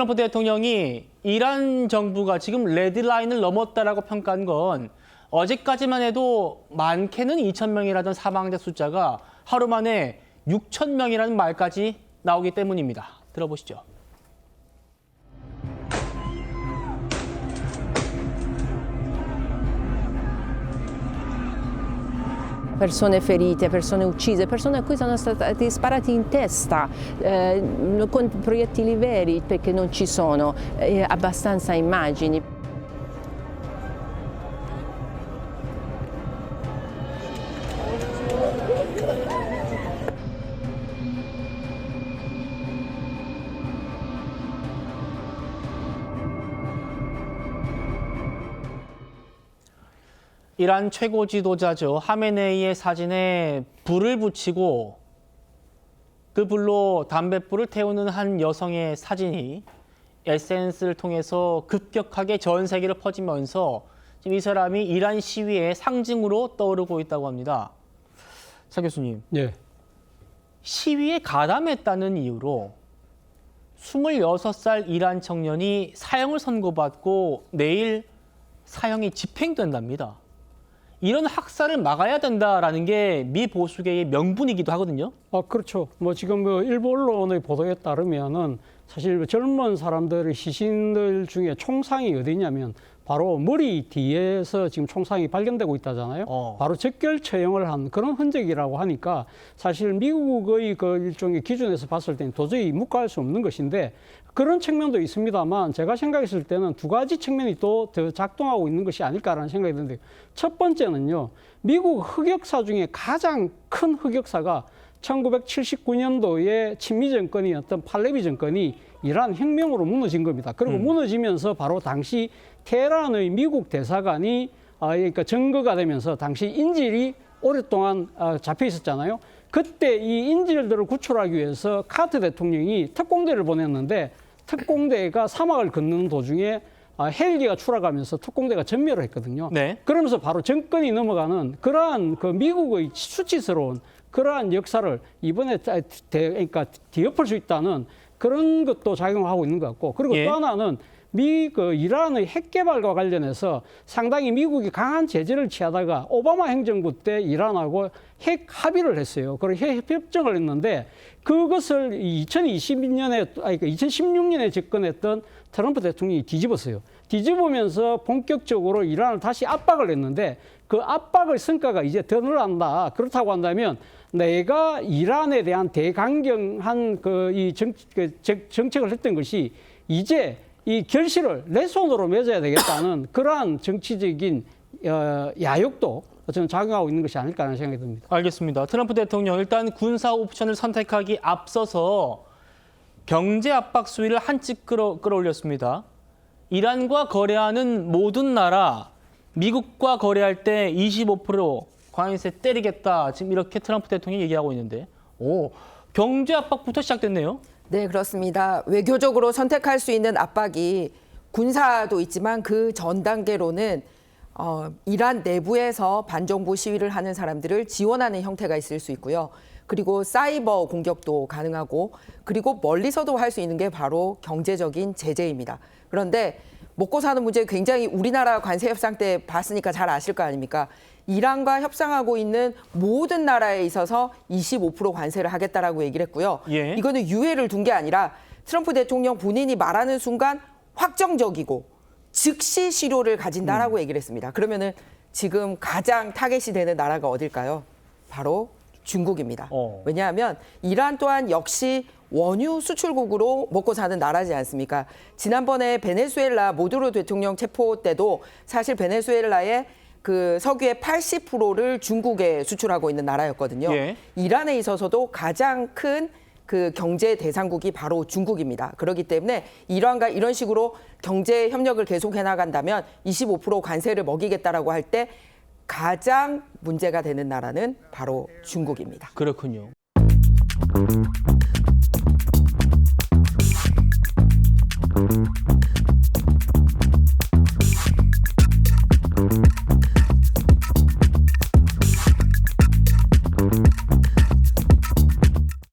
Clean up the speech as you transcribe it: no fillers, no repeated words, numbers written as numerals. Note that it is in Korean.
트럼프 대통령이 이란 정부가 지금 레드라인을 넘었다라고 평가한 건 어제까지만 해도 많게는 2,000명이라던 사망자 숫자가 하루 만에 6,000명이라는 말까지 나오기 때문입니다. 들어보시죠. Persone ferite, persone uccise, persone a cui sono stati sparati in testa con proiettili veri perché non ci sono abbastanza immagini. 이란 최고 지도자죠. 하메네이의 사진에 불을 붙이고 그 불로 담뱃불을 태우는 한 여성의 사진이 SNS를 통해서 급격하게 전 세계로 퍼지면서 지금 이 사람이 이란 시위의 상징으로 떠오르고 있다고 합니다. 차 교수님, 예. 시위에 가담했다는 이유로 26살 이란 청년이 사형을 선고받고 내일 사형이 집행된답니다. 이런 학살을 막아야 된다라는 게 미 보수계의 명분이기도 하거든요. 그렇죠. 지금 일부 언론의 보도에 따르면은 사실 젊은 사람들의 시신들 중에 총상이 어디냐면 바로 머리 뒤에서 지금 총상이 발견되고 있다잖아요. 바로 적결 처형을 한 그런 흔적이라고 하니까 사실 미국의 그 일종의 기준에서 봤을 때는 도저히 묵과할 수 없는 것인데 그런 측면도 있습니다만 제가 생각했을 때는 두 가지 측면이 또 더 작동하고 있는 것이 아닐까라는 생각이 드는데 첫 번째는요. 미국 흑역사 중에 가장 큰 흑역사가 1979년도에 친미 정권이었던 팔레비 정권이 이란 혁명으로 무너진 겁니다. 그리고 무너지면서 바로 당시 테헤란의 미국 대사관이 그러니까 점거가 되면서 당시 인질이 오랫동안 잡혀 있었잖아요. 그때 이 인질들을 구출하기 위해서 카트 대통령이 특공대를 보냈는데 특공대가 사막을 걷는 도중에 헬기가 추락하면서 특공대가 전멸을 했거든요. 네. 그러면서 바로 정권이 넘어가는 그러한 그 미국의 수치스러운 그러한 역사를 이번에 그러니까 뒤엎을 수 있다는 그런 것도 작용하고 있는 것 같고 그리고 또 하나는 이란의 핵 개발과 관련해서 상당히 미국이 강한 제재를 취하다가 오바마 행정부 때 이란하고 핵 합의를 했어요. 그리고 핵 협정을 했는데 그것을 2016년에 집권했던 트럼프 대통령이 뒤집었어요. 뒤집으면서 본격적으로 이란을 다시 압박을 했는데 그 압박의 성과가 이제 더 늘어난다. 그렇다고 한다면 내가 이란에 대한 대강경한 정책을 했던 것이 이제 이 결실을 내 손으로 맺어야 되겠다는 그러한 정치적인 야욕도 저는 작용하고 있는 것이 아닐까라는 생각이 듭니다. 알겠습니다. 트럼프 대통령 일단 군사 옵션을 선택하기 앞서서 경제 압박 수위를 한층 끌어올렸습니다. 이란과 거래하는 모든 나라, 미국과 거래할 때 25% 관세 때리겠다. 지금 이렇게 트럼프 대통령이 얘기하고 있는데 경제 압박부터 시작됐네요. 네, 그렇습니다. 외교적으로 선택할 수 있는 압박이 군사도 있지만 그 전 단계로는 이란 내부에서 반정부 시위를 하는 사람들을 지원하는 형태가 있을 수 있고요. 그리고 사이버 공격도 가능하고 그리고 멀리서도 할 수 있는 게 바로 경제적인 제재입니다. 그런데 먹고 사는 문제 굉장히 우리나라 관세 협상 때 봤으니까 잘 아실 거 아닙니까? 이란과 협상하고 있는 모든 나라에 있어서 25% 관세를 하겠다라고 얘기를 했고요. 예. 이거는 유예를 둔 게 아니라 트럼프 대통령 본인이 말하는 순간 확정적이고 즉시 실효를 가진다라고 얘기를 했습니다. 그러면은 지금 가장 타겟이 되는 나라가 어딜까요? 바로 중국입니다. 왜냐하면 이란 또한 역시 원유 수출국으로 먹고 사는 나라지 않습니까? 지난번에 베네수엘라 모두로 대통령 체포 때도 사실 베네수엘라의 그 석유의 80%를 중국에 수출하고 있는 나라였거든요. 예. 이란에 있어서도 가장 큰 그 경제 대상국이 바로 중국입니다. 그렇기 때문에 이란과 이런 식으로 경제 협력을 계속해 나간다면 25% 관세를 먹이겠다라고 할 때 가장 문제가 되는 나라는 바로 중국입니다. 그렇군요.